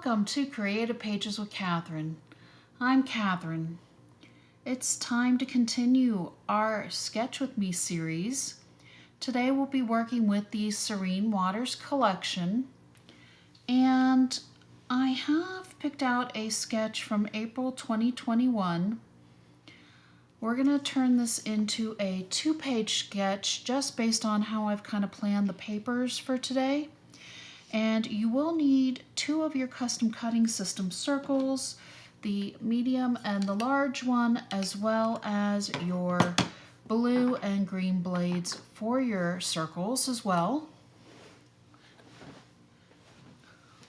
Welcome to Creative Pages with Catherine. I'm Catherine. It's time to continue our Sketch With Me series. Today we'll be working with the Serene Waters collection, and I have picked out a sketch from April 2021. We're going to turn this into a 2-page sketch just based on how I've kind of planned the papers for today. And you will need 2 of your custom cutting system circles, the medium and the large one, as well as your blue and green blades for your circles as well.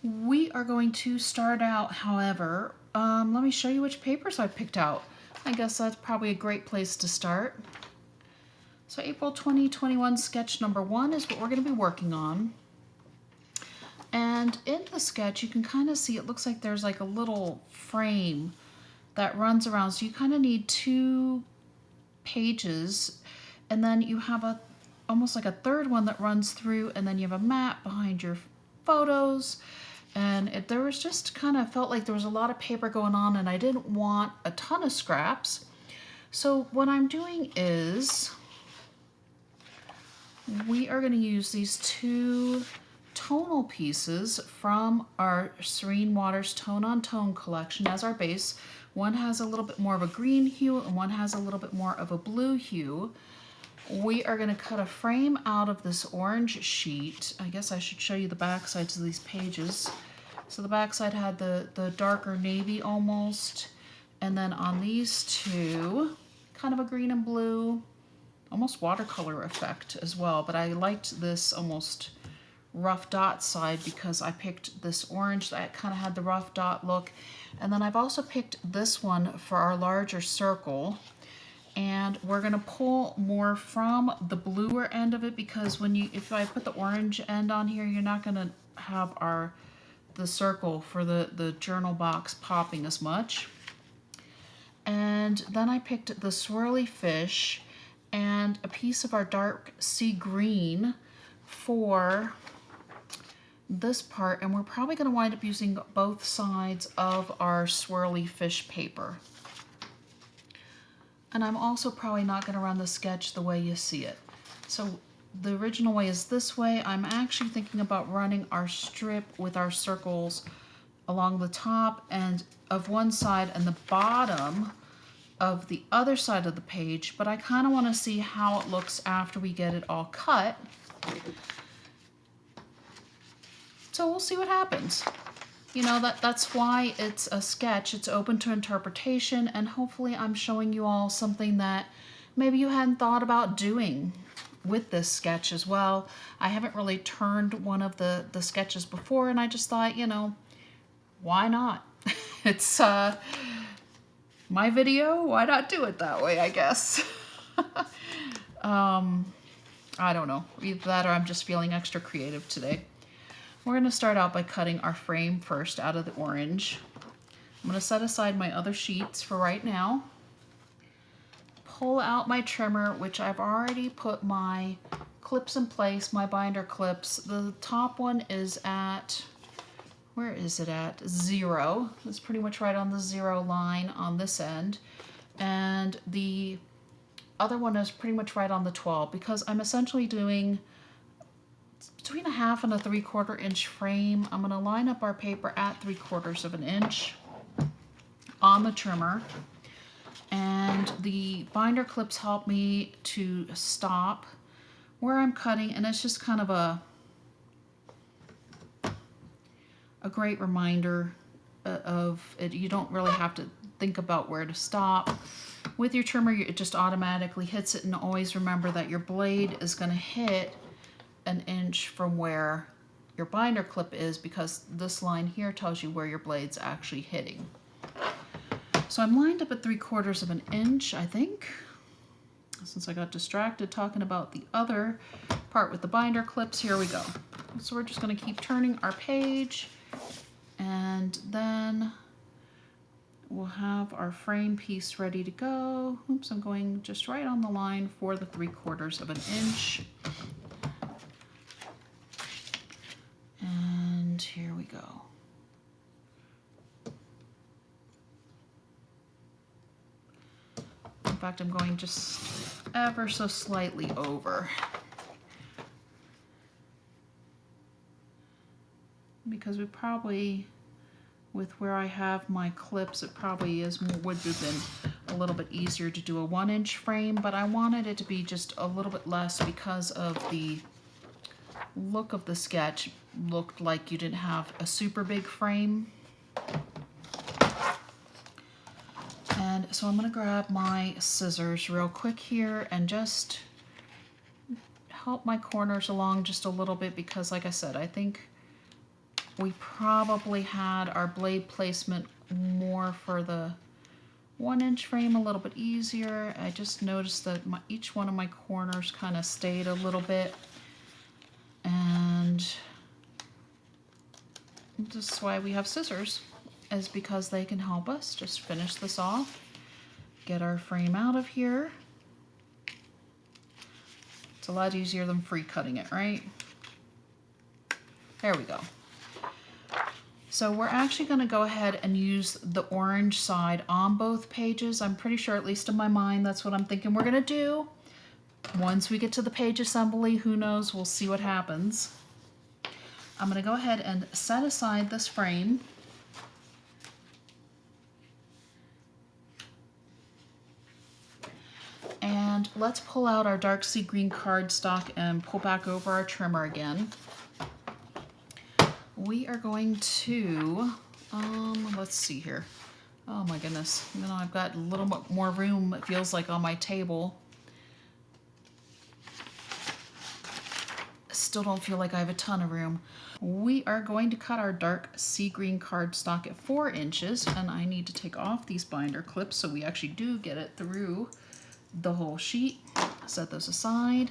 We are going to start out, however, let me show you which papers I picked out. I guess that's probably a great place to start. So April 2021 sketch number 1 is what we're going to be working on. And in the sketch, you can kind of see it looks like there's like a little frame that runs around. So you kind of need 2 pages, and then you have almost like a third one that runs through, and then you have a map behind your photos. And there was just kind of felt like there was a lot of paper going on, and I didn't want a ton of scraps. So what I'm doing is we are going to use these 2 tonal pieces from our Serene Waters Tone on Tone collection as our base. One has a little bit more of a green hue and one has a little bit more of a blue hue. We are going to cut a frame out of this orange sheet. I guess I should show you the back sides of these pages. So the back side had the darker navy almost, and then on these 2, kind of a green and blue, almost watercolor effect as well, but I liked this almost rough dot side because I picked this orange that kind of had the rough dot look. And then I've also picked this one for our larger circle, and we're going to pull more from the bluer end of it because if I put the orange end on here, you're not going to have the circle for the journal box popping as much. And then I picked the swirly fish and a piece of our dark sea green for this part, and we're probably going to wind up using both sides of our swirly fish paper. And I'm also probably not going to run the sketch the way you see it. So the original way is this way. I'm actually thinking about running our strip with our circles along the top and of one side and the bottom of the other side of the page, but I kind of want to see how it looks after we get it all cut. So we'll see what happens. You know, that's why it's a sketch. It's open to interpretation, and hopefully I'm showing you all something that maybe you hadn't thought about doing with this sketch as well. I haven't really turned one of the sketches before, and I just thought, you know, why not? It's my video, why not do it that way, I guess. I don't know, either that or I'm just feeling extra creative today. We're going to start out by cutting our frame first out of the orange. I'm going to set aside my other sheets for right now. Pull out my trimmer, which I've already put my clips in place, my binder clips. The top one is at, where is it at? 0. It's pretty much right on the 0 line on this end. And the other one is pretty much right on the 12 because I'm essentially doing between a 1/2 and a 3/4 inch frame. I'm going to line up our paper at 3/4 of an inch on the trimmer, and the binder clips help me to stop where I'm cutting, and it's just kind of a great reminder of it. You don't really have to think about where to stop. With your trimmer, it just automatically hits it, and always remember that your blade is going to hit an inch from where your binder clip is, because this line here tells you where your blade's actually hitting. So I'm lined up at 3/4 of an inch, I think, since I got distracted talking about the other part with the binder clips. Here we go. So we're just going to keep turning our page, and then we'll have our frame piece ready to go. Oops, I'm going just right on the line for the 3/4 of an inch. And here we go. fact, I'm going just ever so slightly over. Because we probably, with where I have my clips, it probably would have been a little bit easier to do a 1-inch frame, but I wanted it to be just a little bit less because of the look of the sketch. Looked like you didn't have a super big frame. And so I'm gonna grab my scissors real quick here and just help my corners along just a little bit, because like I said, I think we probably had our blade placement more for the 1-inch frame a little bit easier. I just noticed that each one of my corners kind of stayed a little bit, and this is why we have scissors, is because they can help us just finish this off, get our frame out of here. It's a lot easier than free cutting it, right? There we go. So we're actually going to go ahead and use the orange side on both pages. I'm pretty sure, at least in my mind, that's what I'm thinking we're going to do. Once we get to the page assembly, who knows, we'll see what happens. I'm going to go ahead and set aside this frame. And let's pull out our dark sea green cardstock and pull back over our trimmer again. We are going to, let's see here. Oh my goodness, you know, I've got a little bit more room, it feels like, on my table. Still don't feel like I have a ton of room. We are going to cut our dark sea green cardstock at 4 inches, and I need to take off these binder clips so we actually do get it through the whole sheet. Set those aside.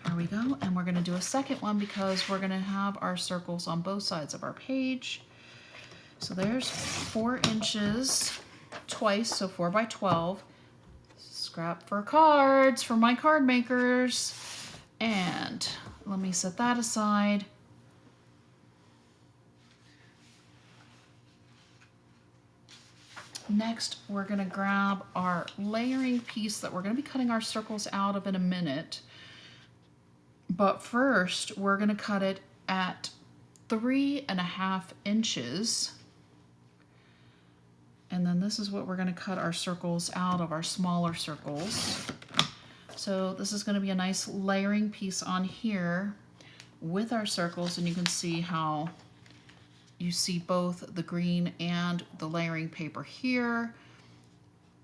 There we go, and we're going to do a second one because we're going to have our circles on both sides of our page. So there's 4 inches twice, so 4 by 12. Scrap for cards for my card makers. And let me set that aside. Next, we're going to grab our layering piece that we're going to be cutting our circles out of in a minute. But first, we're going to cut it at 3.5 inches. And then this is what we're going to cut our circles out of, our smaller circles. So this is going to be a nice layering piece on here with our circles, and you can see how you see both the green and the layering paper here.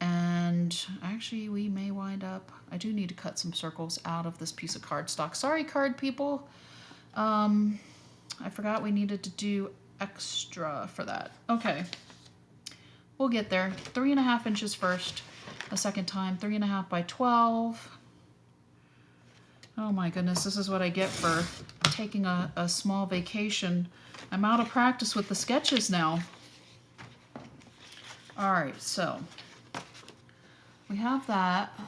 And actually, we may wind up, I do need to cut some circles out of this piece of cardstock. Sorry, card people. I forgot we needed to do extra for that. Okay, we'll get there. 3.5 inches first, a second time, 3.5 by 12. Oh my goodness, this is what I get for taking a small vacation. I'm out of practice with the sketches now. All right, so we have that.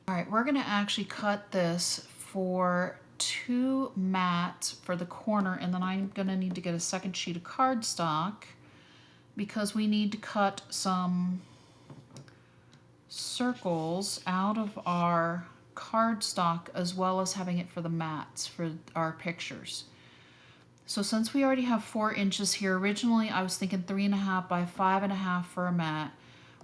All right, we're gonna actually cut this for 2 mats for the corner, and then I'm gonna need to get a second sheet of cardstock because we need to cut some circles out of our cardstock as well as having it for the mats for our pictures. So since we already have 4 inches here, originally I was thinking 3.5 by 5.5 for a mat.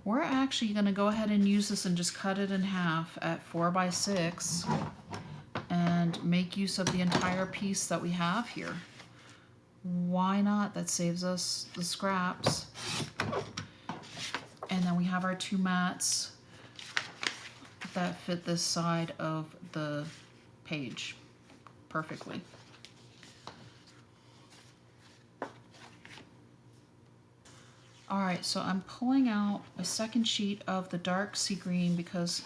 We're actually going to go ahead and use this and just cut it in half at 4 by 6 and make use of the entire piece that we have here. Why not? That saves us the scraps. And then we have our 2 mats that fit this side of the page perfectly. All right, so I'm pulling out a second sheet of the dark sea green because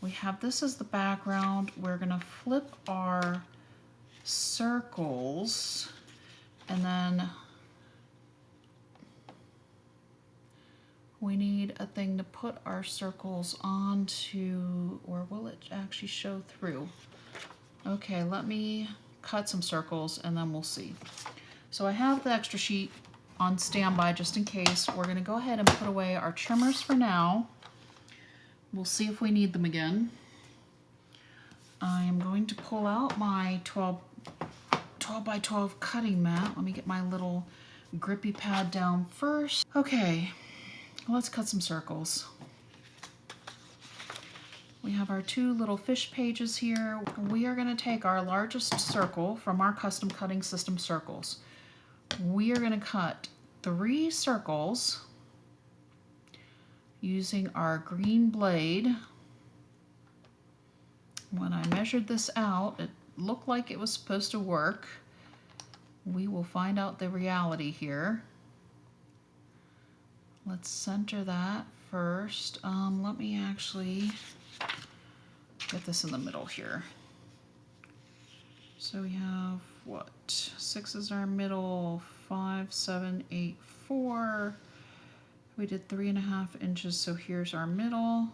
we have this as the background. We're gonna flip our circles, and then we need a thing to put our circles onto, or will it actually show through? Okay, let me cut some circles and then we'll see. So I have the extra sheet on standby just in case. We're gonna go ahead and put away our trimmers for now. We'll see if we need them again. I am going to pull out my 12 by 12 cutting mat. Let me get my little grippy pad down first. Okay, let's cut some circles. We have our two little fish pages here. We are going to take our largest circle from our custom cutting system circles. We are going to cut 3 circles using our green blade. When I measured this out, it looked like it was supposed to work. We will find out the reality here. Let's center that first. Let me actually get this in the middle here. So we have what? 6 is our middle, 5, 7, 8, 4. We did 3.5 inches, so here's our middle.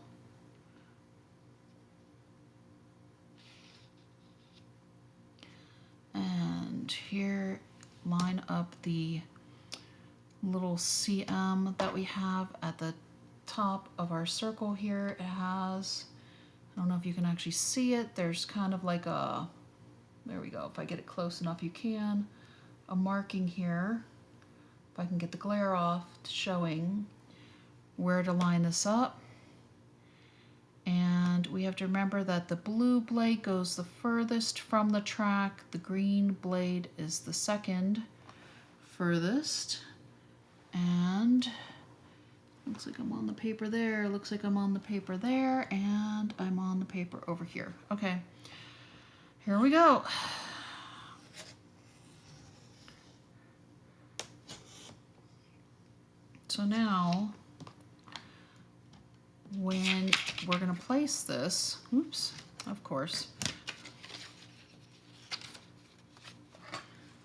And here, line up the little CM that we have at the top of our circle here. It has, I don't know if you can actually see it, there's kind of like a, there we go, if I get it close enough you can, a marking here. If I can get the glare off, showing where to line this up. And we have to remember that the blue blade goes the furthest from the track, the green blade is the second furthest. And looks like I'm on the paper there, looks like I'm on the paper there, and I'm on the paper over here. Okay, here we go. So now, when we're going to place this, oops, of course,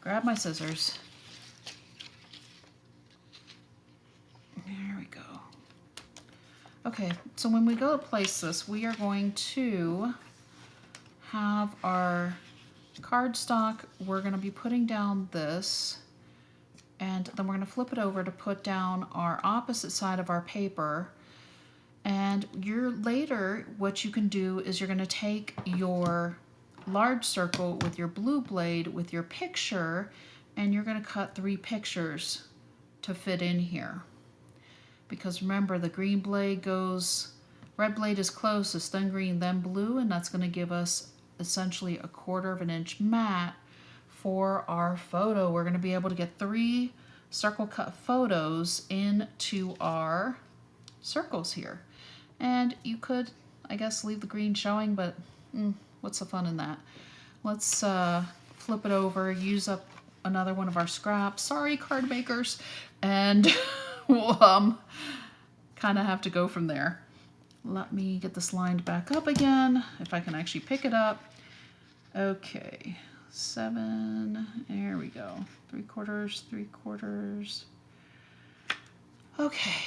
grab my scissors. There we go. Okay, so when we go to place this, we are going to have our cardstock. We're going to be putting down this, and then we're going to flip it over to put down our opposite side of our paper. And later, what you can do is you're going to take your large circle with your blue blade with your picture, and you're going to cut 3 pictures to fit in here. Because remember, the green blade goes, red blade is closest, then green, then blue, and that's going to give us essentially a 1/4 inch mat for our photo. We're going to be able to get 3 circle cut photos into our circles here. And you could, I guess, leave the green showing, but what's the fun in that? Let's flip it over, use up another one of our scraps. Sorry, card makers. And we'll kind of have to go from there. Let me get this lined back up again, if I can actually pick it up. Okay, 7, there we go. 3/4, 3/4. Okay.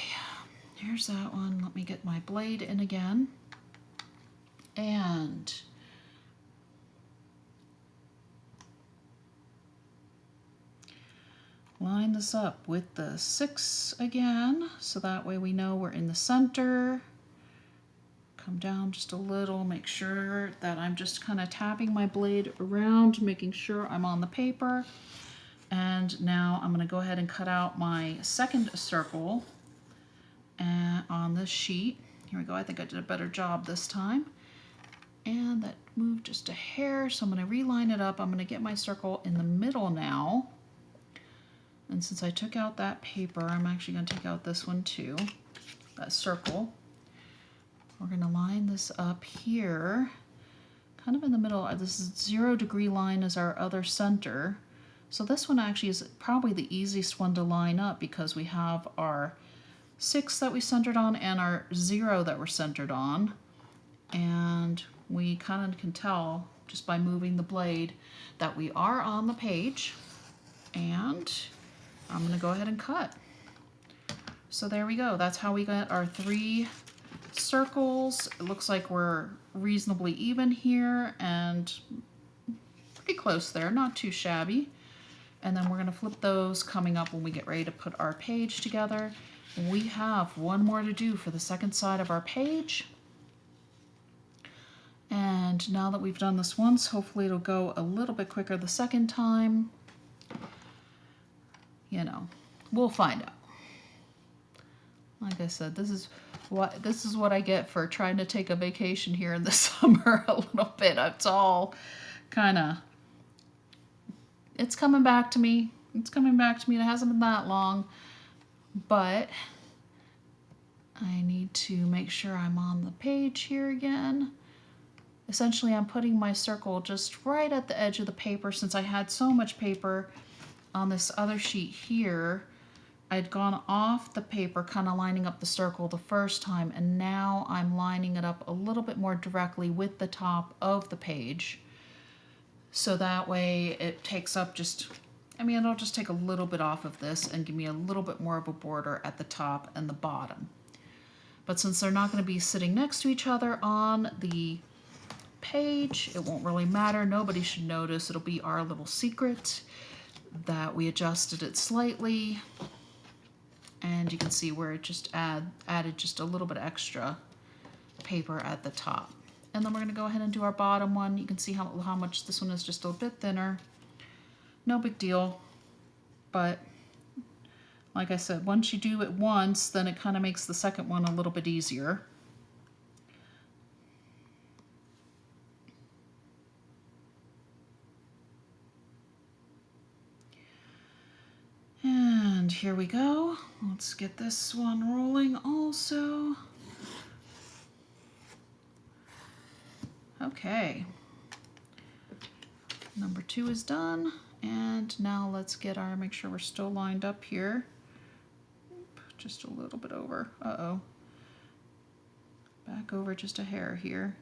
Here's that one. Let me get my blade in again. And line this up with the 6 again, so that way we know we're in the center. Come down just a little, make sure that I'm just kind of tapping my blade around, making sure I'm on the paper. And now I'm going to go ahead and cut out my second circle on this sheet. Here we go. I think I did a better job this time. And that moved just a hair, so I'm going to reline it up. I'm going to get my circle in the middle now. And since I took out that paper, I'm actually going to take out this one too, that circle. We're going to line this up here, kind of in the middle. This is 0 degree line is our other center. So this one actually is probably the easiest one to line up because we have our 6 that we centered on and our 0 that we're centered on. And we kind of can tell just by moving the blade that we are on the page. And I'm going to go ahead and cut. So there we go. That's how we got our 3 circles. It looks like we're reasonably even here and pretty close there, not too shabby. And then we're going to flip those coming up when we get ready to put our page together. We have one more to do for the second side of our page. And now that we've done this once, hopefully it'll go a little bit quicker the second time. You know, we'll find out. Like I said, this is what I get for trying to take a vacation here in the summer a little bit. It's all kind of, it's coming back to me. It's coming back to me. It hasn't been that long, but I need to make sure I'm on the page here again. Essentially, I'm putting my circle just right at the edge of the paper. Since I had so much paper on this other sheet here, I'd gone off the paper, kind of lining up the circle the first time, and now I'm lining it up a little bit more directly with the top of the page. So that way it takes up just, I mean, it'll just take a little bit off of this and give me a little bit more of a border at the top and the bottom. But since they're not going to be sitting next to each other on the page, it won't really matter. Nobody should notice. It'll be our little secret that we adjusted it slightly. And you can see where it just added just a little bit extra paper at the top. And then we're going to go ahead and do our bottom one. You can see how much this one is just a bit thinner. No big deal. But like I said, once you do it once, then it kind of makes the second one a little bit easier. And here we go. Let's get this one rolling also. Okay. Number 2 is done. And now let's get our, make sure we're still lined up here. Just a little bit over. Uh-oh. Back over just a hair here.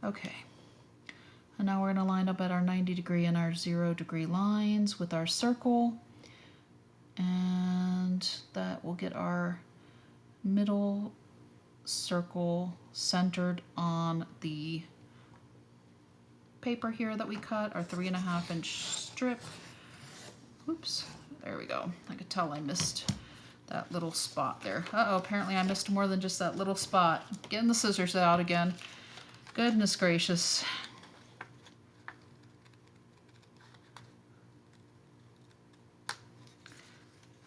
Okay. And now we're going to line up at our 90 degree and our 0 degree lines with our circle. And that will get our middle circle centered on the paper here that we cut, our 3.5 inch strip. Oops, there we go. I could tell I missed that little spot there. Uh-oh, apparently I missed more than just that little spot. Getting the scissors out again. Goodness gracious.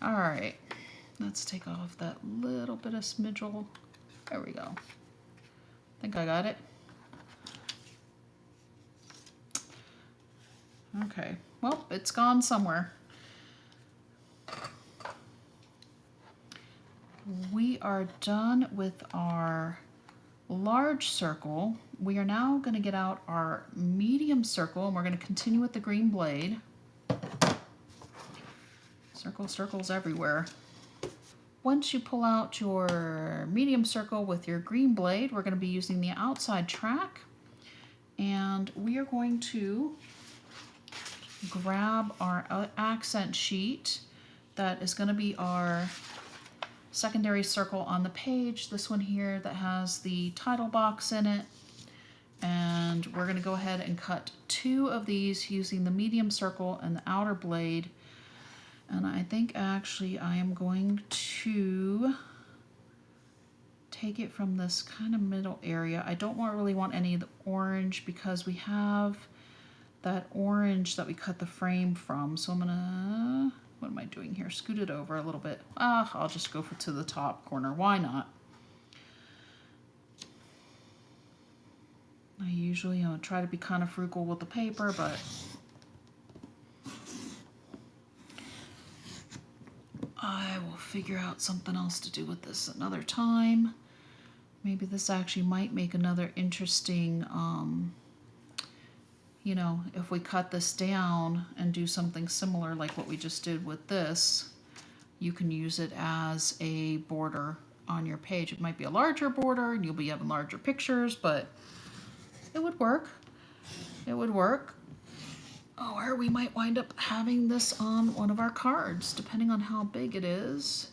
All right, let's take off that little bit of smidgel. There we go. I think I got it. Okay, well, it's gone somewhere. We are done with our large circle. We are now going to get out our medium circle, and we're going to continue with the green blade. Circles everywhere. Once you pull out your medium circle with your green blade, we're going to be using the outside track, and we are going to grab our accent sheet that is going to be our secondary circle on the page, this one here that has the title box in it, and we're going to go ahead and cut 2 of these using the medium circle and the outer blade. And I think actually I am going to take it from this kind of middle area. I don't really want any of the orange because we have that orange that we cut the frame from. So I'm gonna, what am I doing here? Scoot it over a little bit. I'll just go to the top corner. Why not? I usually try to be kind of frugal with the paper, but I will figure out something else to do with this another time. Maybe this actually might make another interesting, you know, if we cut this down and do something similar like what we just did with this, you can use it as a border on your page. It might be a larger border and you'll be having larger pictures, but it would work. It would work. Or we might wind up having this on one of our cards, depending on how big it is.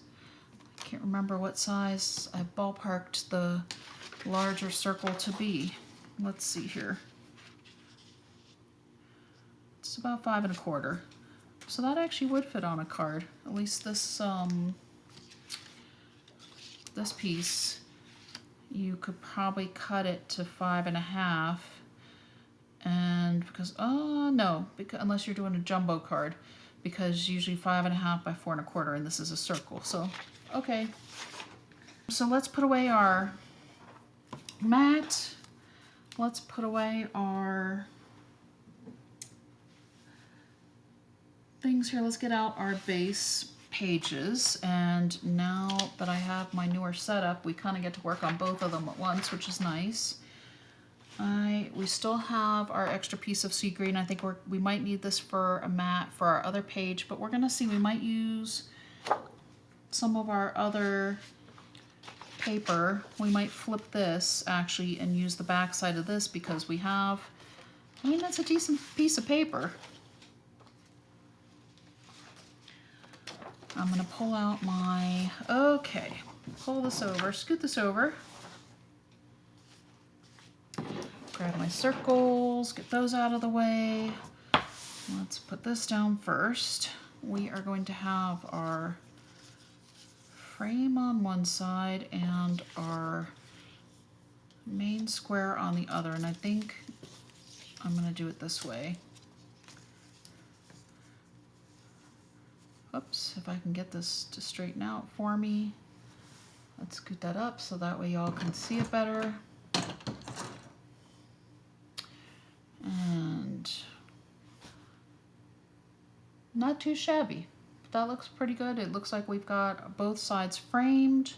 I can't remember what size I ballparked the larger circle to be. Let's see here. It's about 5 1/4. So that actually would fit on a card. At least this this piece. you could probably cut it to 5.5. And because, oh no, because, unless you're doing a jumbo card, because usually 5.5 by 4.25, and this is a circle. So, okay. So let's put away our mat. Let's put away our things here. Let's get out our base pages. And now that I have my newer setup, we kind of get to work on both of them at once, which is nice. We still have our extra piece of sea green. I think we might need this for a mat for our other page, but we're gonna see. We might use some of our other paper. We might flip this actually and use the back side of this because we have, I mean, that's a decent piece of paper. I'm gonna pull out my, okay, pull this over, scoot this over. Grab my circles, get those out of the way. Let's put this down first. We are going to have our frame on one side and our main square on the other, and I think I'm going to do it this way. Oops, if I can get this to straighten out for me. Let's scoot that up so that way y'all can see it better. And not too shabby. That looks pretty good. It looks like we've got both sides framed.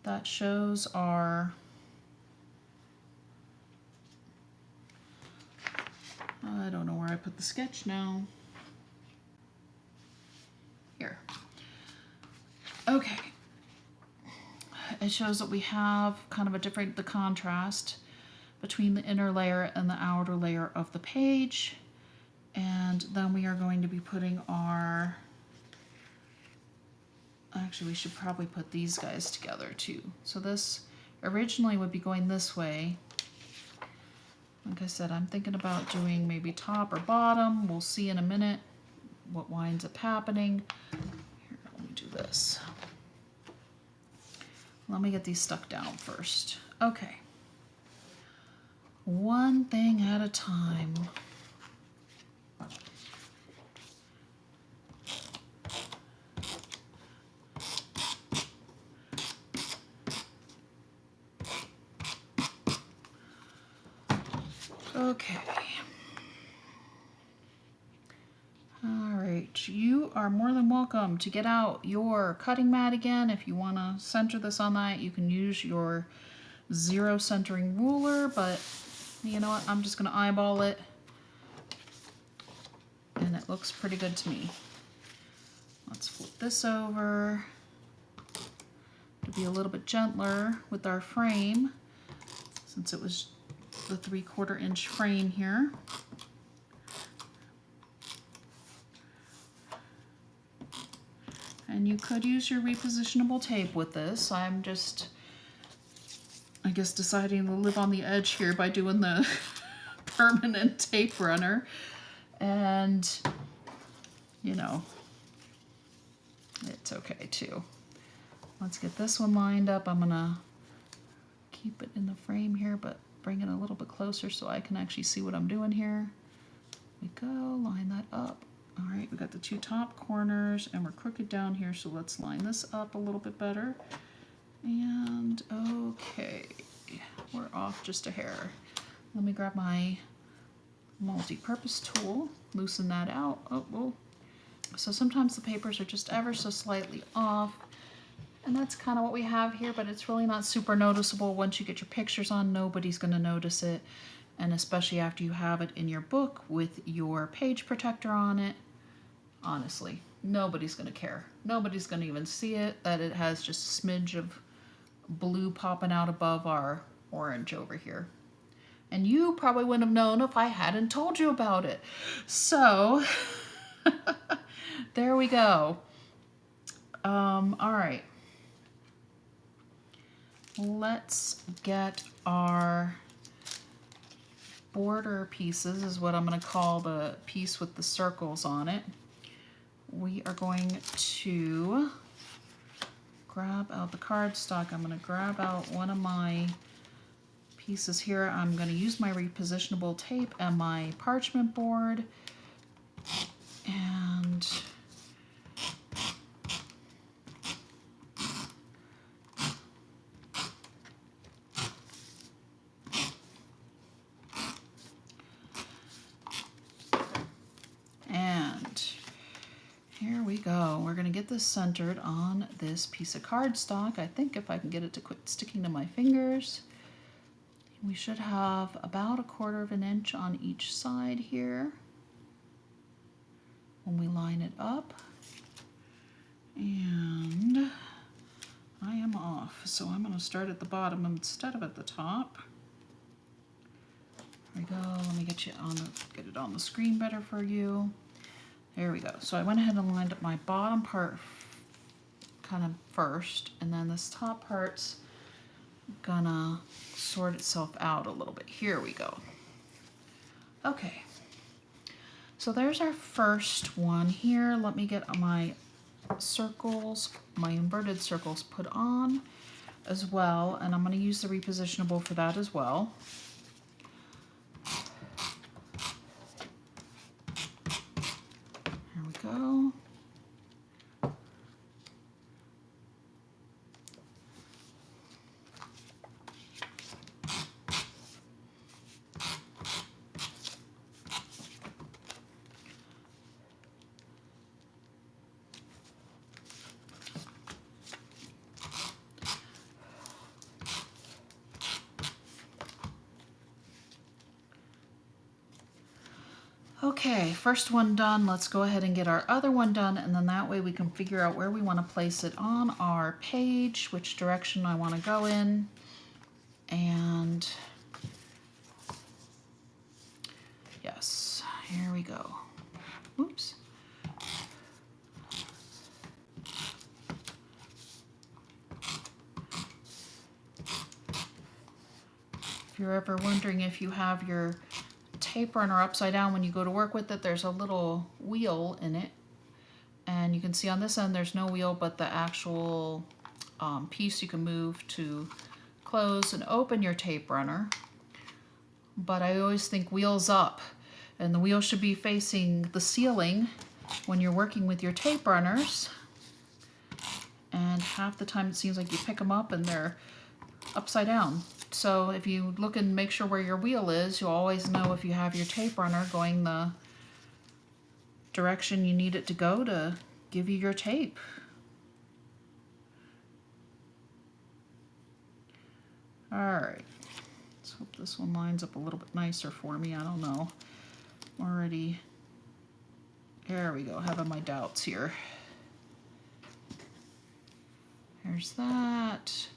That shows our, I don't know where I put the sketch now. Here. Okay. It shows that we have kind of the contrast between the inner layer and the outer layer of the page. And then we are going to be putting our, actually we should probably put these guys together too. So this originally would be going this way. Like I said, I'm thinking about doing maybe top or bottom. We'll see in a minute what winds up happening. Here, let me do this. Let me get these stuck down first. Okay. One thing at a time. Okay. All right, you are more than welcome to get out your cutting mat again. If you want to center this on that, you can use your 0 centering ruler, but you know what, I'm just going to eyeball it, and it looks pretty good to me. Let's flip this over to be a little bit gentler with our frame, since it was the 3/4 inch frame here. And you could use your repositionable tape with this. I'm just, I guess, deciding to live on the edge here by doing the permanent tape runner. And, you know, it's okay too. Let's get this one lined up. I'm gonna keep it in the frame here, but bring it a little bit closer so I can actually see what I'm doing here. We go, line that up. All right, we got the 2 top corners and we're crooked down here, so let's line this up a little bit better. And okay, we're off just a hair. Let me grab my multi-purpose tool, loosen that out. Oh, whoa. So sometimes the papers are just ever so slightly off, and that's kind of what we have here, but it's really not super noticeable. Once you get your pictures on, nobody's going to notice it, and especially after you have it in your book with your page protector on it. Honestly, nobody's going to care. Nobody's going to even see it, that it has just a smidge of blue popping out above our orange over here. And you probably wouldn't have known if I hadn't told you about it. So, there we go. All right. Let's get our border pieces, is what I'm going to call the piece with the circles on it. We are going to grab out the cardstock. I'm going to grab out one of my pieces here. I'm going to use my repositionable tape and my parchment board. And here we go. We're going to get this centered on this piece of cardstock. I think if I can get it to quit sticking to my fingers. We should have about 1/4 of an inch on each side here when we line it up. And I am off, so I'm going to start at the bottom instead of at the top. There we go. Let me get it on the screen better for you. There we go. So I went ahead and lined up my bottom part kind of first, and then this top part's gonna sort itself out a little bit. Here we go. Okay, so there's our first one here. Let me get my circles, my inverted circles put on as well, and I'm going to use the repositionable for that as well. Here we go. Okay, first one done. Let's go ahead and get our other one done, and then that way we can figure out where we want to place it on our page, which direction I want to go in. And yes, here we go. Oops. If you're ever wondering if you have your tape runner upside down when you go to work with it, there's a little wheel in it, and you can see on this end there's no wheel, but the actual piece you can move to close and open your tape runner. But I always think wheels up, and the wheel should be facing the ceiling when you're working with your tape runners, and half the time it seems like you pick them up and they're upside down. So if you look and make sure where your wheel is, you'll always know if you have your tape runner going the direction you need it to go to give you your tape. Alright, let's hope this one lines up a little bit nicer for me. I don't know. Already, there we go, having my doubts here. There's that.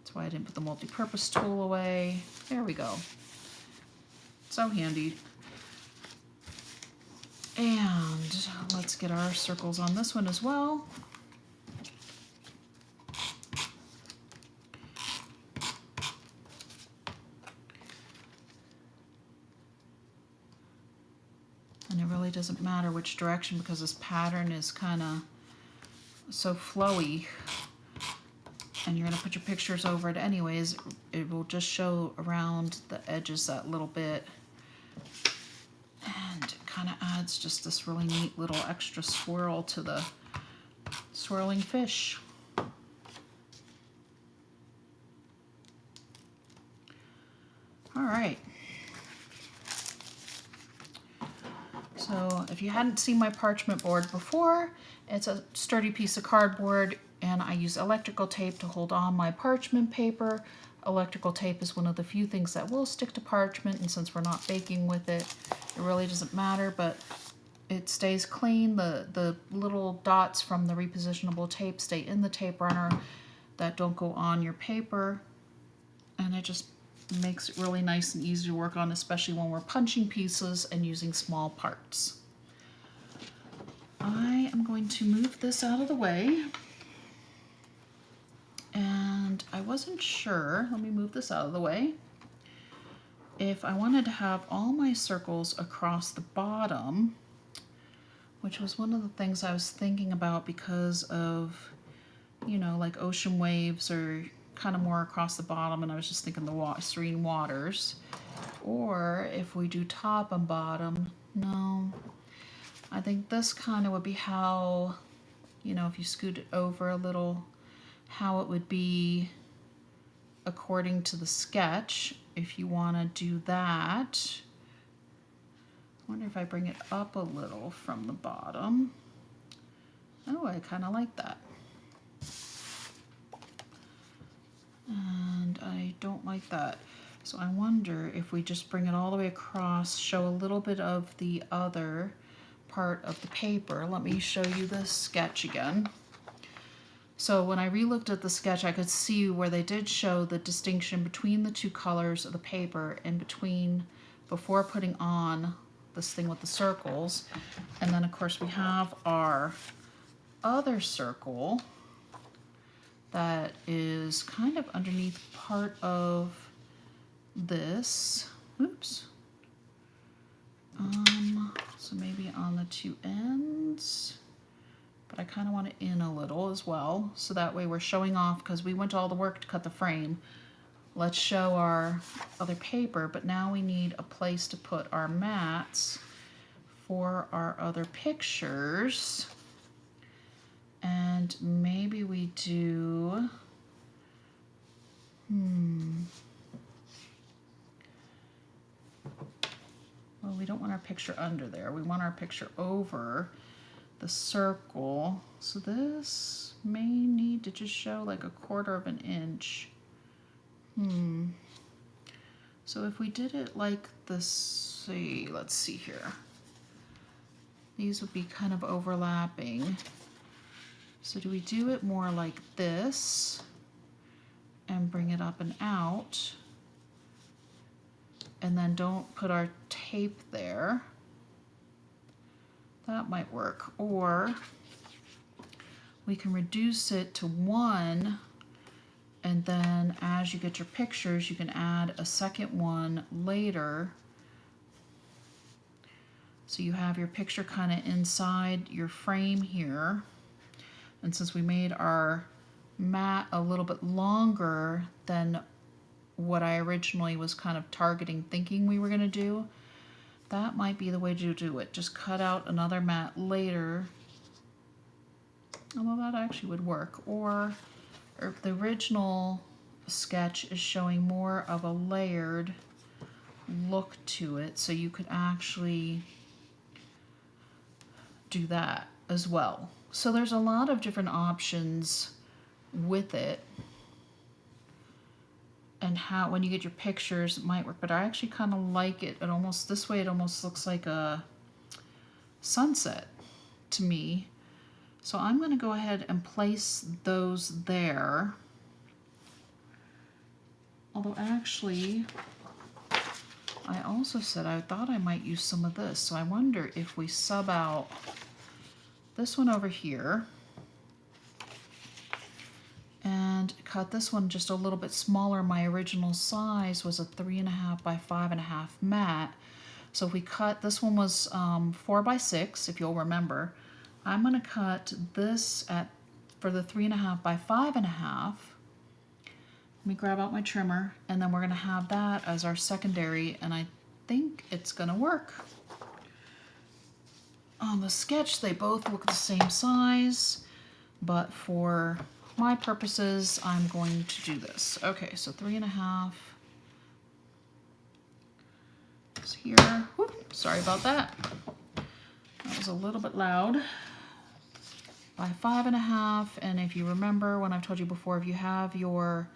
That's why I didn't put the multi-purpose tool away. There we go. So handy. And let's get our circles on this one as well. And it really doesn't matter which direction because this pattern is kind of so flowy. And you're going to put your pictures over it anyways. It will just show around the edges that little bit. And it kind of adds just this really neat little extra swirl to the swirling fish. All right. So if you hadn't seen my parchment board before, it's a sturdy piece of cardboard, and I use electrical tape to hold on my parchment paper. Electrical tape is one of the few things that will stick to parchment, and since we're not baking with it, it really doesn't matter, but it stays clean. The little dots from the repositionable tape stay in the tape runner that don't go on your paper, and it just makes it really nice and easy to work on, especially when we're punching pieces and using small parts. I am going to move this out of the way. And I wasn't sure, let me move this out of the way, if I wanted to have all my circles across the bottom, which was one of the things I was thinking about because of you know, like ocean waves or kind of more across the bottom, and I was just thinking the Serene Waters. Or if we do top and bottom, no, I think this kind of would be how, you know, if you scoot it over a little, how it would be according to the sketch. If you want to do that, I wonder if I bring it up a little from the bottom. Oh, I kind of like that. And I don't like that. So I wonder if we just bring it all the way across, show a little bit of the other part of the paper. Let me show you the sketch again. So when I re-looked at the sketch, I could see where they did show the distinction between the two colors of the paper and between, before putting on this thing with the circles. And then of course we have our other circle that is kind of underneath part of this. Oops. So maybe on the two ends, but I kind of want it in a little as well, so that way we're showing off, because we went to all the work to cut the frame. Let's show our other paper, but now we need a place to put our mats for our other pictures. And maybe we do, well, we don't want our picture under there. We want our picture over the circle. So this may need to just show like 1/4 of an inch. So if we did it like this, let's see here. These would be kind of overlapping. So do we do it more like this and bring it up and out? And then don't put our tape there. That might work. Or we can reduce it to 1, and then as you get your pictures, you can add a second one later. So you have your picture kind of inside your frame here. And since we made our mat a little bit longer than what I originally was kind of targeting, thinking we were going to do, that might be the way to do it. Just cut out another mat later. Although that actually would work. Or the original sketch is showing more of a layered look to it, so you could actually do that as well. So there's a lot of different options with it, and how when you get your pictures it might work, but I actually kind of like it. It almost, this way it almost looks like a sunset to me. So I'm going to go ahead and place those there. Although actually, I also said I thought I might use some of this. So I wonder if we sub out this one over here and cut this one just a little bit smaller. My original size was a 3.5 by 5.5 mat. So if we cut, this one was 4 by 6, if you'll remember. I'm going to cut this for the 3.5 by 5.5. Let me grab out my trimmer, and then we're going to have that as our secondary, and I think it's going to work. On the sketch, they both look the same size, but for my purposes, I'm going to do this. Okay, so 3.5 is here. Whoop, sorry about that. That was a little bit loud. By 5.5, and if you remember when I've told you before, if you have your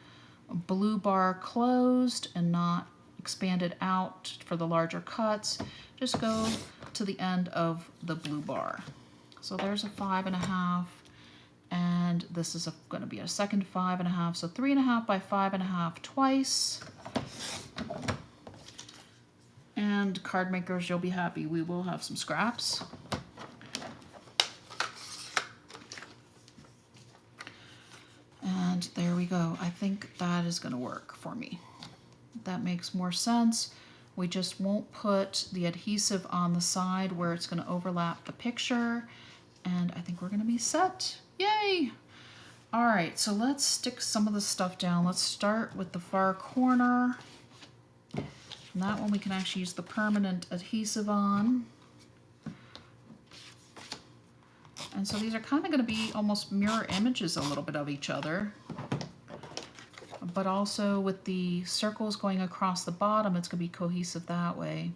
blue bar closed and not expanded out for the larger cuts, just go to the end of the blue bar. So there's a 5.5, and this is going to be a second 5.5, so 3.5 by 5.5 twice. And card makers, you'll be happy. We will have some scraps. And there we go. I think that is going to work for me. That makes more sense. We just won't put the adhesive on the side where it's going to overlap the picture. And I think we're going to be set. Yay! All right, so let's stick some of the stuff down. Let's start with the far corner. And that one we can actually use the permanent adhesive on. And so these are kind of going to be almost mirror images a little bit of each other. But also with the circles going across the bottom, it's going to be cohesive that way.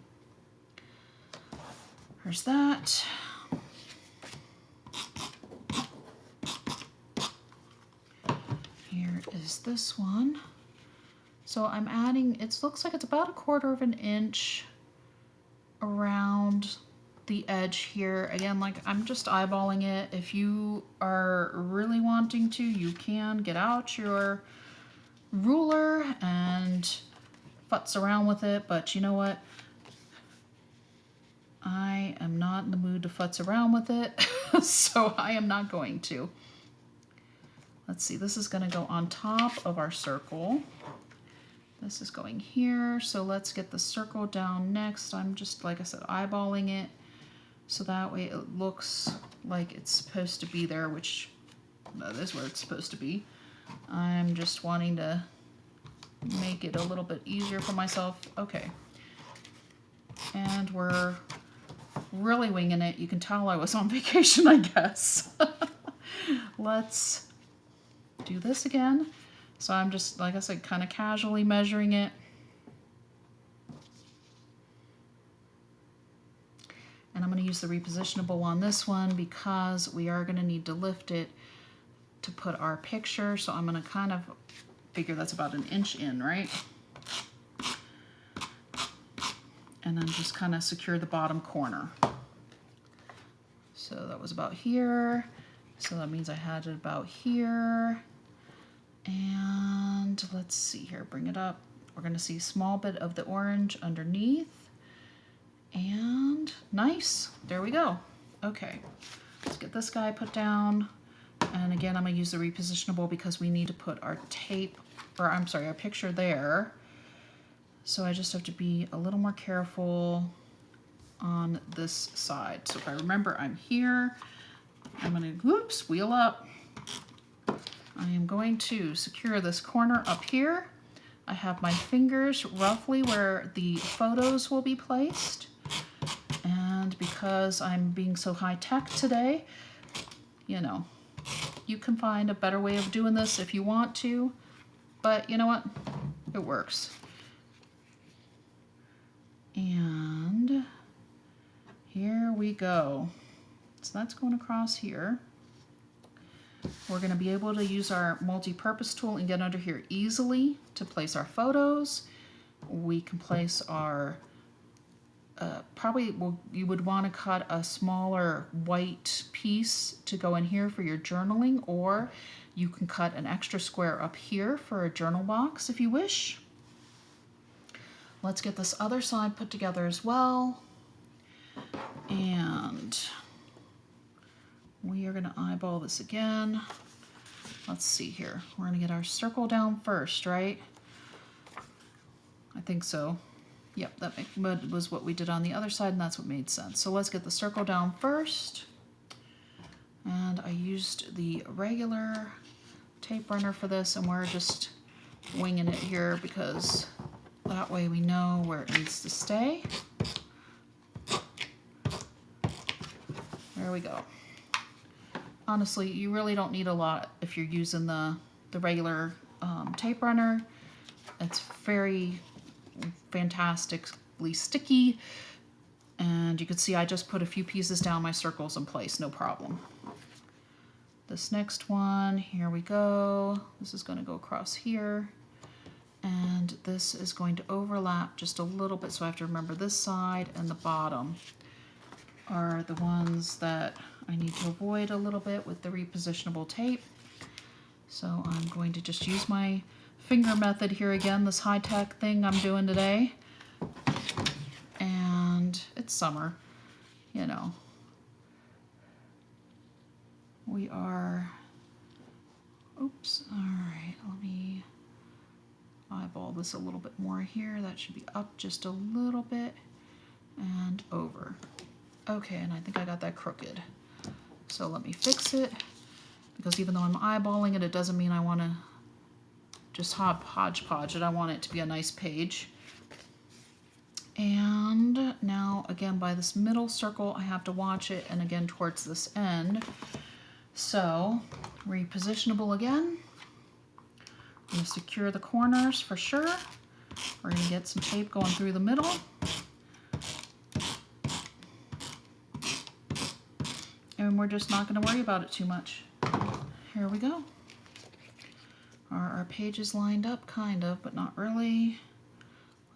There's that. Here is this one. So I'm adding, it looks like it's about 1/4 of an inch around the edge here. Again, like I'm just eyeballing it. If you are really wanting to, you can get out your ruler and futz around with it, but you know what? I am not in the mood to futz around with it, so I am not going to. Let's see, this is going to go on top of our circle. This is going here, so let's get the circle down next. I'm just, like I said, eyeballing it, so that way it looks like it's supposed to be there, which that is where it's supposed to be. I'm just wanting to make it a little bit easier for myself. Okay. And we're really winging it. You can tell I was on vacation, I guess. Let's do this again. So I'm just, like I said, kind of casually measuring it. And I'm going to use the repositionable on this one because we are going to need to lift it to put our picture. So I'm going to kind of figure that's about 1 inch in, right? And then just kind of secure the bottom corner. So that was about here. So that means I had it about here. And let's see here, bring it up. We're going to see a small bit of the orange underneath. And nice, there we go. Okay, let's get this guy put down. And again, I'm going to use the repositionable because we need to put our tape, or I'm sorry, our picture there. So I just have to be a little more careful on this side. So if I remember I'm here, I'm going to, whoops, wheel up. I am going to secure this corner up here. I have my fingers roughly where the photos will be placed. And because I'm being so high-tech today, you know, you can find a better way of doing this if you want to, but you know what? It works. And here we go. So that's going across here. We're going to be able to use our multi-purpose tool and get under here easily to place our photos. We can place our, you would want to cut a smaller white piece to go in here for your journaling, or you can cut an extra square up here for a journal box if you wish. Let's get this other side put together as well. And we are going to eyeball this again. Let's see here. We're going to get our circle down first, right? I think so. Yep, that was what we did on the other side, and that's what made sense. So let's get the circle down first. And I used the regular tape runner for this, and we're just winging it here because that way we know where it needs to stay. There we go. Honestly, you really don't need a lot if you're using the regular tape runner. It's very fantastically sticky. And you can see I just put a few pieces down my circles in place, no problem. This next one, here we go. This is going to go across here. And this is going to overlap just a little bit, so I have to remember this side and the bottom are the ones that I need to avoid a little bit with the repositionable tape. So I'm going to just use my finger method here again, this high-tech thing I'm doing today. And it's summer, you know. We are, oops, all right, let me eyeball this a little bit more here. That should be up just a little bit and over. Okay, and I think I got that crooked. So let me fix it. because even though I'm eyeballing it, it doesn't mean I want to just hodgepodge it. I want it to be a nice page. And now again by this middle circle I have to watch it, and again towards this end. So repositionable again. I'm going to secure the corners for sure. We're going to get some tape going through the middle. And we're just not going to worry about it too much. Here we go. Are our pages lined up? Kind of, but not really.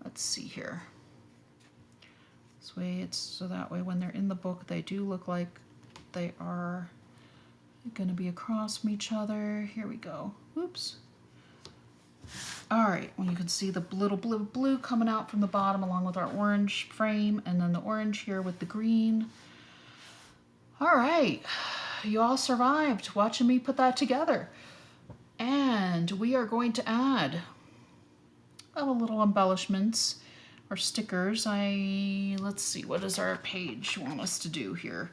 Let's see here. This way it's so that way when they're in the book they do look like they are going to be across from each other. Here we go. Oops. Alright, well you can see the little blue coming out from the bottom along with our orange frame, and then the orange here with the green. Alright, you all survived watching me put that together. And we are going to add a little embellishments or stickers. Let's see, what does our page want us to do here?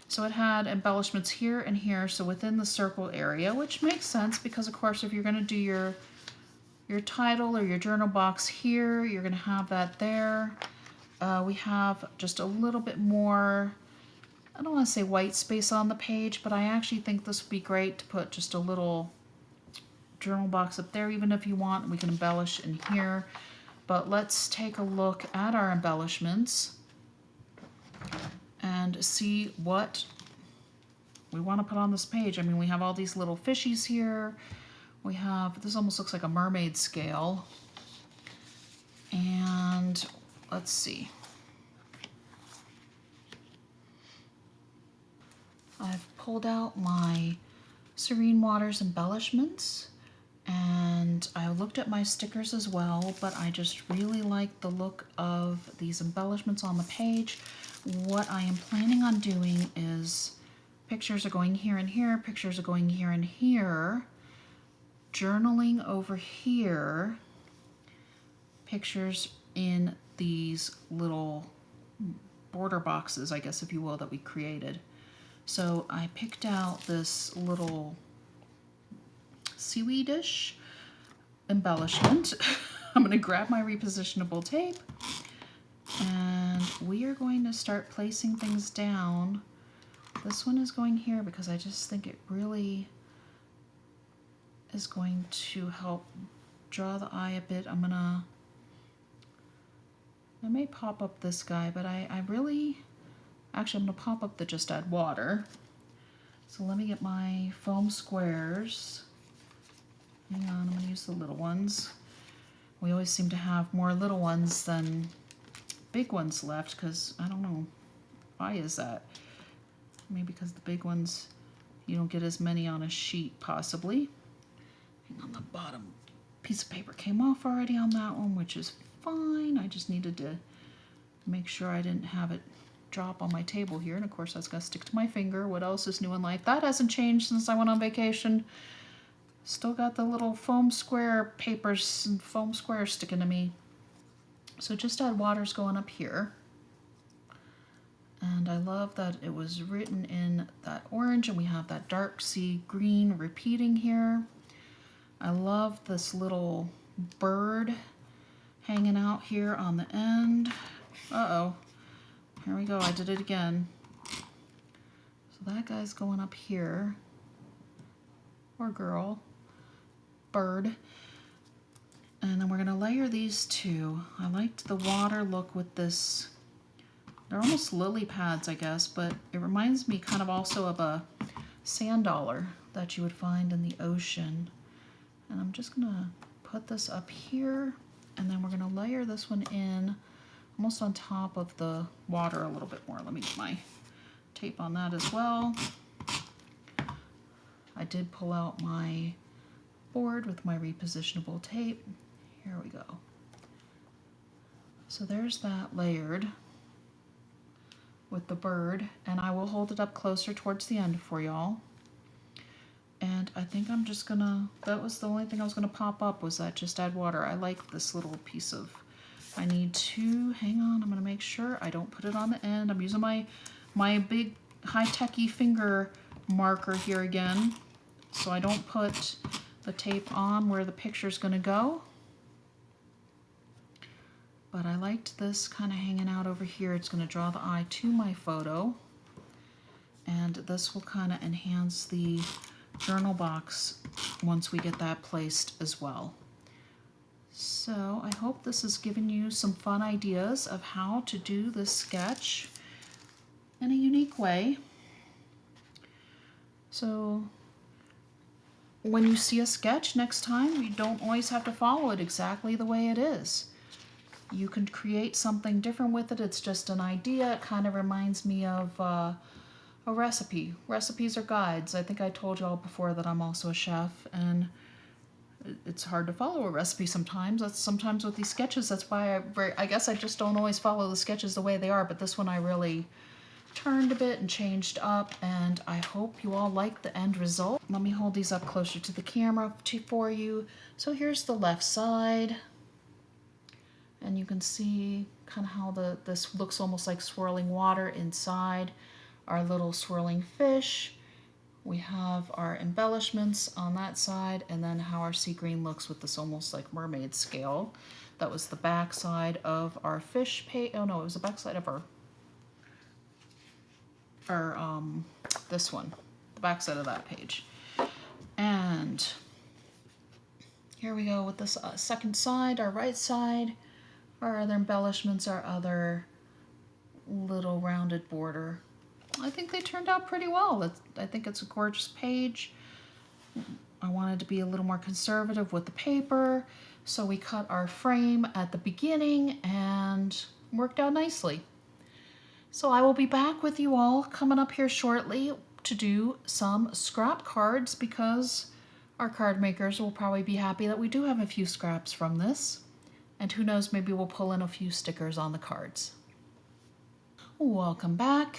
So it had embellishments here and here, so within the circle area, which makes sense because of course if you're going to do your title or your journal box here, you're going to have that there. We have just a little bit more, I don't want to say white space on the page, but I actually think this would be great to put just a little journal box up there. Even if you want, we can embellish in here. But let's take a look at our embellishments and see what we want to put on this page. I mean, we have all these little fishies here. We have, this almost looks like a mermaid scale. And let's see. I've pulled out my Serene Waters embellishments, and I looked at my stickers as well, but I just really like the look of these embellishments on the page. What I am planning on doing is pictures are going here and here, pictures are going here and here, journaling over here, pictures in these little border boxes, I guess if you will, that we created. So I picked out this little seaweedish embellishment. I'm going to grab my repositionable tape and we are going to start placing things down. This one is going here because I just think it really is going to help draw the eye a bit. I may pop up this guy, but I really, actually I'm going to pop up the Just Add Water. So let me get my foam squares. Hang on, I'm going to use the little ones. We always seem to have more little ones than big ones left because, I don't know, why is that? Maybe because the big ones, you don't get as many on a sheet, possibly. Hang on, the bottom piece of paper came off already on that one, which is fine. I just needed to make sure I didn't have it drop on my table here, and of course that's going to stick to my finger. What else is new in life? That hasn't changed since I went on vacation. Still got the little foam square papers and foam squares sticking to me. So Just Add Water's going up here. And I love that it was written in that orange and we have that dark sea green repeating here. I love this little bird hanging out here on the end. Uh-oh. Here we go, I did it again. So that guy's going up here. Or girl. Bird. And then we're going to layer these two. I liked the water look with this. They're almost lily pads, I guess, but it reminds me kind of also of a sand dollar that you would find in the ocean. And I'm just going to put this up here, and then we're going to layer this one in almost on top of the water a little bit more. Let me get my tape on that as well. I did pull out my board with my repositionable tape. Here we go. So there's that layered with the bird, and I will hold it up closer towards the end for y'all. And I think I'm just gonna, that was the only thing I was gonna pop up, was that Just Add Water. I like this little piece of, I need to, hang on, I'm gonna make sure I don't put it on the end. I'm using my big high-techy finger marker here again. so I don't put the tape on where the picture's going to go. But I liked this kind of hanging out over here. It's going to draw the eye to my photo. And this will kind of enhance the journal box once we get that placed as well. So I hope this has given you some fun ideas of how to do this sketch in a unique way. So when you see a sketch next time, you don't always have to follow it exactly the way it is. You can create something different with it. It's just an idea. It kind of reminds me of a recipe. Recipes are guides. I think I told you all before that I'm also a chef, and it's hard to follow a recipe sometimes. That's sometimes with these sketches. That's why I guess I just don't always follow the sketches the way they are, but this one I really turned a bit and changed up, and I hope you all like the end result. Let me hold these up closer to the camera for you. So here's the left side, and you can see kind of how this looks almost like swirling water inside our little swirling fish. We have our embellishments on that side, and then how our sea green looks with this almost like mermaid scale. That was the back side of our fish page. Oh no, it was the back side of our this one, the back side of that page. And here we go with this second side, our right side. Our other embellishments, our other little rounded border. I think they turned out pretty well. I think it's a gorgeous page. I wanted to be a little more conservative with the paper, so we cut our frame at the beginning and worked out nicely. So I will be back with you all coming up here shortly to do some scrap cards, because our card makers will probably be happy that we do have a few scraps from this. And who knows, maybe we'll pull in a few stickers on the cards. Welcome back.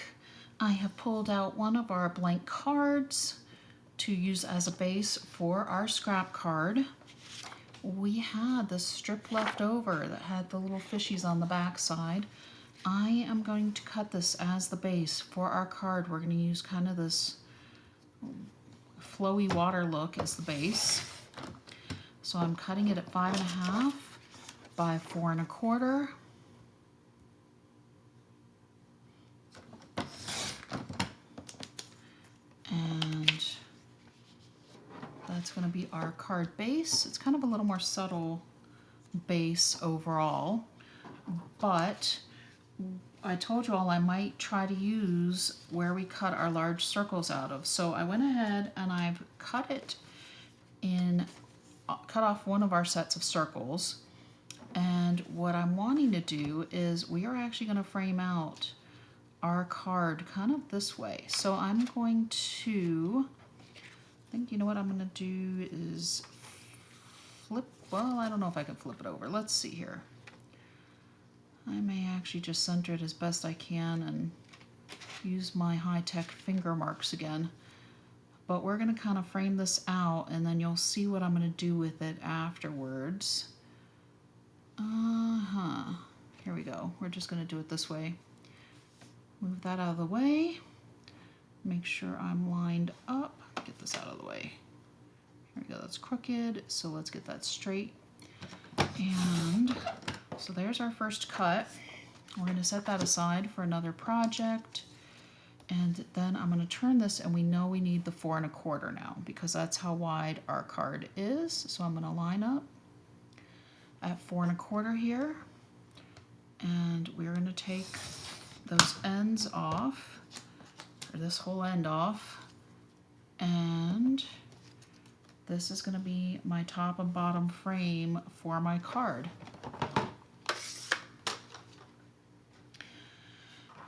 I have pulled out one of our blank cards to use as a base for our scrap card. We had this strip left over that had the little fishies on the back side. I am going to cut this as the base for our card. We're going to use kind of this flowy water look as the base. So I'm cutting it at 5.5 by 4 1/4. And that's going to be our card base. It's kind of a little more subtle base overall, but I told you all I might try to use where we cut our large circles out of. So I went ahead and I've cut off one of our sets of circles. And what I'm wanting to do is we are actually going to frame out our card kind of this way. So I'm going to, I think, you know what I'm going to do is flip, well, I don't know if I can flip it over. Let's see here. I may actually just center it as best I can and use my high-tech finger marks again. But we're going to kind of frame this out, and then you'll see what I'm going to do with it afterwards. Here we go. We're just going to do it this way. Move that out of the way. Make sure I'm lined up. Get this out of the way. Here we go. That's crooked, so let's get that straight. And so there's our first cut. We're going to set that aside for another project. And then I'm going to turn this, and we know we need the 4 1/4 now, because that's how wide our card is. So I'm going to line up at 4 1/4 here. And we're going to take those ends off, or this whole end off. And this is going to be my top and bottom frame for my card.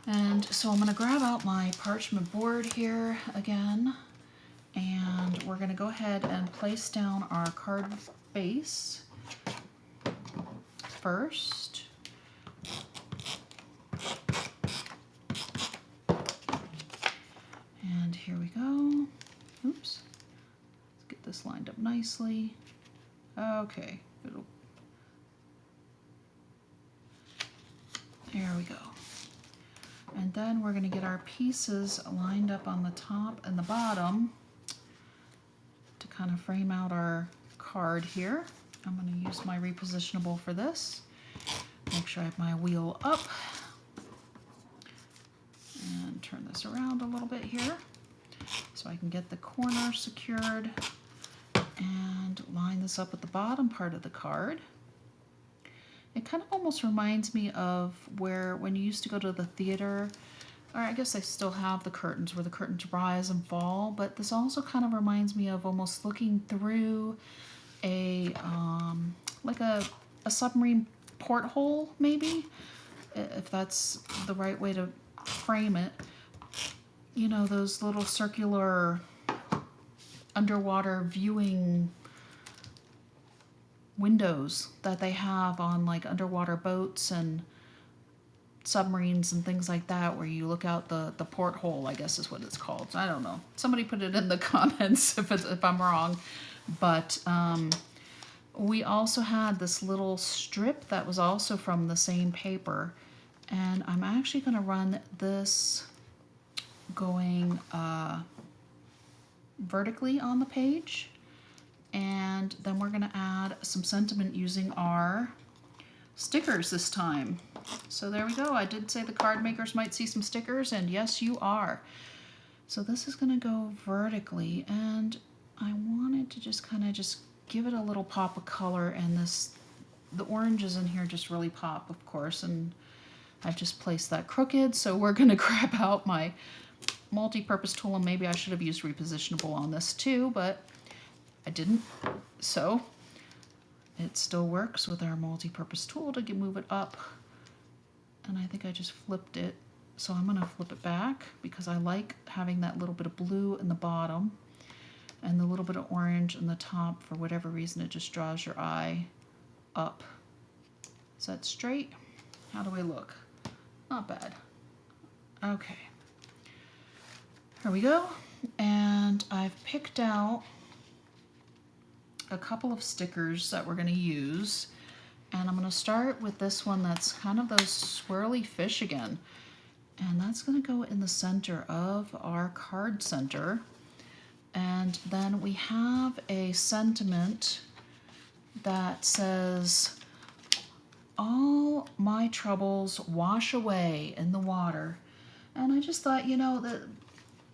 And so I'm going to grab out my parchment board here again, and we're going to go ahead and place down our card base first. And here we go. Oops. Let's get this lined up nicely. Okay. There we go. And then we're going to get our pieces lined up on the top and the bottom. kind of frame out our card here. I'm going to use my repositionable for this. Make sure I have my wheel up. And turn this around a little bit here so I can get the corner secured and line this up with the bottom part of the card. It kind of almost reminds me of where when you used to go to the theater, or I guess they still have the curtains where the curtains rise and fall, but this also kind of reminds me of almost looking through a like a submarine porthole, maybe, if that's the right way to frame it. You know, those little circular underwater viewing windows that they have on like underwater boats and submarines and things like that, where you look out the porthole, I guess is what it's called. I don't know. Somebody put it in the comments if I'm wrong. But we also had this little strip that was also from the same paper. And I'm actually going to run this going vertically on the page. And then we're going to add some sentiment using our stickers this time. So there we go. I did say the card makers might see some stickers, and yes, you are. So this is going to go vertically, and I wanted to just kind of just give it a little pop of color, and the oranges in here just really pop, of course, and I've just placed that crooked, so we're going to grab out my multi-purpose tool, and maybe I should have used repositionable on this too, but I didn't. So it still works with our multi-purpose tool to move it up, and I think I just flipped it, so I'm going to flip it back because I like having that little bit of blue in the bottom and the little bit of orange in the top. For whatever reason, it just draws your eye up. Is that straight? How do I look? Not bad. Okay. Here we go. And I've picked out a couple of stickers that we're going to use. And I'm going to start with this one that's kind of those swirly fish again. And that's going to go in the center of our card center. And then we have a sentiment that says, "All my troubles wash away in the water." And I just thought, you know, that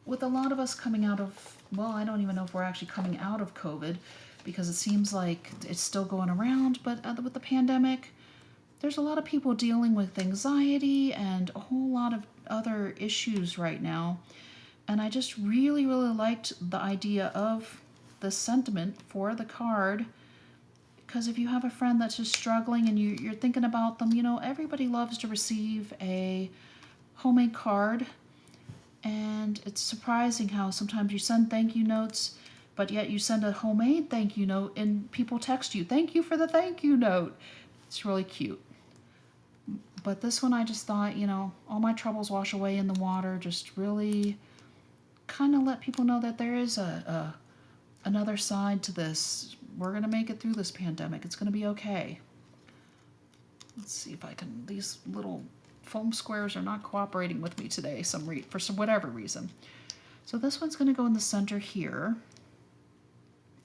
with a lot of us coming out of, well, I don't even know if we're actually coming out of COVID, because it seems like it's still going around, but with the pandemic, there's a lot of people dealing with anxiety and a whole lot of other issues right now. And I just really, really liked the idea of the sentiment for the card, because if you have a friend that's just struggling and you're thinking about them, you know, everybody loves to receive a homemade card. And it's surprising how sometimes you send thank you notes, but yet you send a homemade thank you note and people text you, "Thank you for the thank you note." It's really cute. But this one, I just thought, you know, all my troubles wash away in the water, just really kind of let people know that there is another side to this. We're going to make it through this pandemic. It's going to be okay. Let's see if I can, these little foam squares are not cooperating with me today for whatever reason. So this one's going to go in the center here.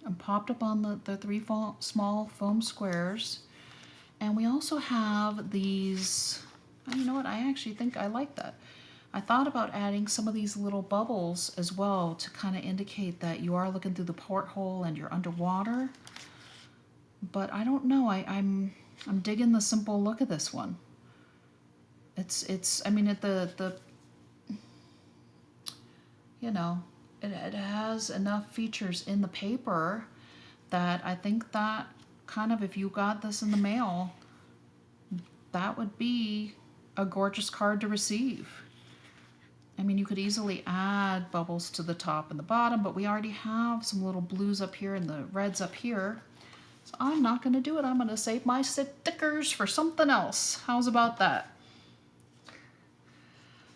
I'm popped up on the three small foam squares. And we also have these, you know what, I actually think I like that. I thought about adding some of these little bubbles as well to kind of indicate that you are looking through the porthole and you're underwater. But I don't know, I'm digging the simple look of this one. It's I mean, you know, it has enough features in the paper that I think that kind of, if you got this in the mail, that would be a gorgeous card to receive. I mean, you could easily add bubbles to the top and the bottom, but we already have some little blues up here and the reds up here. So I'm not going to do it. I'm going to save my stickers for something else. How's about that?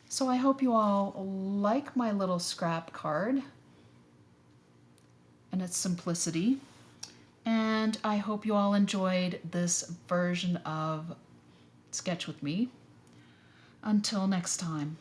So I hope you all like my little scrap card and its simplicity. And I hope you all enjoyed this version of Sketch with Me. Until next time.